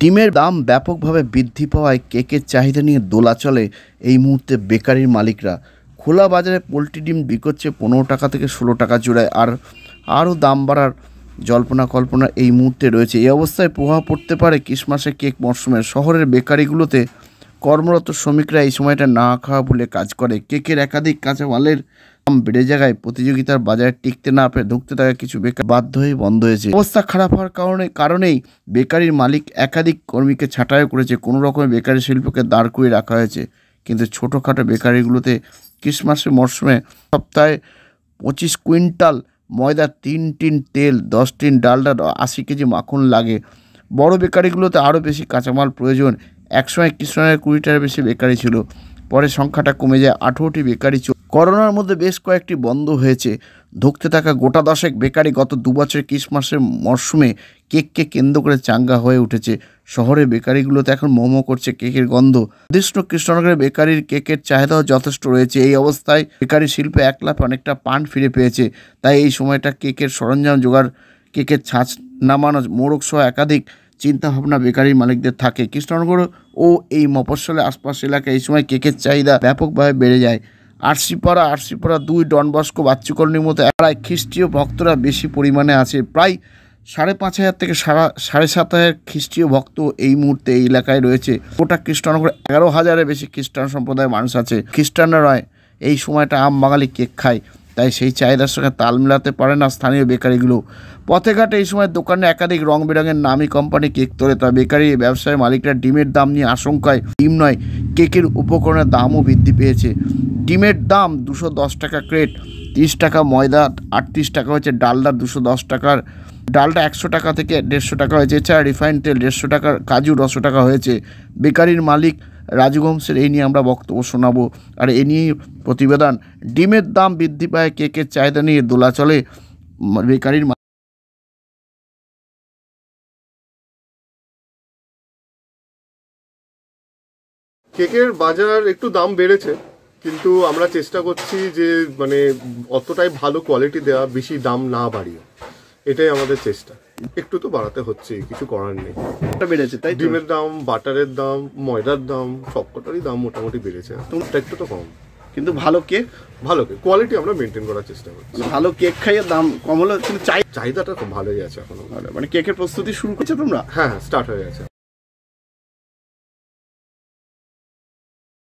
ডিমের দাম ব্যাপকভাবে বৃদ্ধি পাওয়ায় কেকের চাহিদা নিয়ে দোলাচলে এই মুহূর্তে বেকারির মালিকরা। খোলা বাজারে পোলট্রি ডিম বিকোচ্ছে 15 টাকা থেকে 16 টাকা জোড়ায়, আরও দাম বাড়ার জল্পনা কল্পনা এই মুহূর্তে রয়েছে। এই অবস্থায় প্রভাব পড়তে পারে ক্রিসমাসের কেক মরশুমের। শহরের বেকারিগুলোতে কর্মরত শ্রমিকরা এই সময়টা না খাওয়া ভুলে কাজ করে। কেকের একাধিক কাঁচামালের দাম বেড়ে জায়গায় প্রতিযোগিতার বাজারে টিকতে না পেরে ধুঁকতে থাকা কিছু বেকার বাধ্য হয়ে বন্ধ হয়েছে। অবস্থা খারাপ হওয়ার কারণেই বেকারির মালিক একাধিক কর্মীকে ছাঁটাই করেছে। কোনো রকমের বেকারি শিল্পকে দাঁড় করিয়ে রাখা হয়েছে। কিন্তু ছোটোখাটো বেকারিগুলোতে ক্রিসমাসের মরশুমে সপ্তাহে 25 কুইন্টাল ময়দা, 3 টিন তেল, 10 টিন ডালডা, 80 কেজি মাখন লাগে। বড় বেকারিগুলোতে আরও বেশি কাঁচামাল প্রয়োজন। একসময় কৃষ্ণনগরের 20টার বেশি বেকারি ছিল, পরে সংখ্যাটা কমে যায় 18টি বেকারি। করোনার মধ্যে বেশ কয়েকটি বন্ধ হয়েছে। ধুঁকতে থাকা গোটা 10 বেকারি গত 2 বছরের ক্রিসমাসের মরশুমে কেককে কেন্দ্র করে চাঙ্গা হয়ে উঠেছে। শহরের বেকারিগুলোতে এখন মোমো করছে কেকের গন্ধ। নির্দিষ্ট কৃষ্ণনগরের বেকারির কেকের চাহিদাও যথেষ্ট রয়েছে। এই অবস্থায় বেকারি শিল্পে একলাফে অনেকটা পান ফিরে পেয়েছে। তাই এই সময়টা কেকের সরঞ্জাম জোগাড়, কেকের ছাঁচ নামানো, মোড়ক সহ একাধিক চিন্তাভাবনা বেকারির মালিকদের থাকে। কৃষ্ণনগর ও এই মফস্বলের আশপাশ এলাকায় এই সময় কেকের চাহিদা ব্যাপকভাবে বেড়ে যায়। আরসিপাড়া 2 ডন বস্কো বাচ্চু কলোনির মতো এলাকায় খ্রিস্টীয় ভক্তরা বেশি পরিমাণে আছে। প্রায় 5,500 থেকে 7,500 খ্রিস্টীয় ভক্ত এই মুহূর্তে এই এলাকায় রয়েছে। গোটা কৃষ্ণনগরে 11,000-এর বেশি খ্রিস্টান সম্প্রদায়ের মানুষ আছে। খ্রিস্টানরা নয়, এই সময়টা আম বাঙালি কেক খায়, তাই সেই চাহিদার সঙ্গে তাল মেলাতে পারে না স্থানীয় বেকারিগুলো। পথে ঘাটে এই সময় দোকানে একাধিক রং বেরঙের নামি কোম্পানি কেক তোলে। তবে বেকারি ব্যবসায়ী মালিকরা ডিমের দাম নিয়ে আশঙ্কায়। ডিম নয়, কেকের উপকরণের দামও বৃদ্ধি পেয়েছে। ডিমের দাম 210 টাকা ক্রেট, 30 টাকা ময়দা, 38 টাকা হয়েছে ডালডা, 210 টাকার ডালটা 100 টাকা থেকে 150 টাকা হয়েছে। এছাড়া রিফাইন্ড তেল 150 টাকার, কাজু 200 টাকা হয়েছে। বেকারির মালিক রাজু গোমসের এই নিয়ে আমরা বক্তব্য শোনাবো। আর এ নিয়ে প্রতিবেদন। ডিমের দাম বৃদ্ধি পায়, কেকের চাহিদা নিয়ে দোলাচলে বেকারির। কেকের বাজার একটু দাম বেড়েছে, কিন্তু আমরা চেষ্টা করছি যে মানে অতটাই ভালো কোয়ালিটি দেওয়া, বেশি দাম না বাড়িয়ে। এটাই আমাদের চেষ্টা। একটু তো বাড়াতে হচ্ছে, কিছু করার নেই। বেড়েছে তাই ডিমের দাম, বাটারের দাম, ময়দার দাম, সবকটারই দাম মোটামুটি বেড়েছে। একটু তো কম, কিন্তু ভালো কেক কোয়ালিটি আমরা মেনটেন করার চেষ্টা করছি। ভালো কেক খাইয়ে দাম কম হলো, কিন্তু চাহিদাটা খুব ভালোই আছে এখনো। মানে কেকের প্রস্তুতি শুরু করছে তোমরা? হ্যাঁ, স্টার্ট হয়ে গেছে।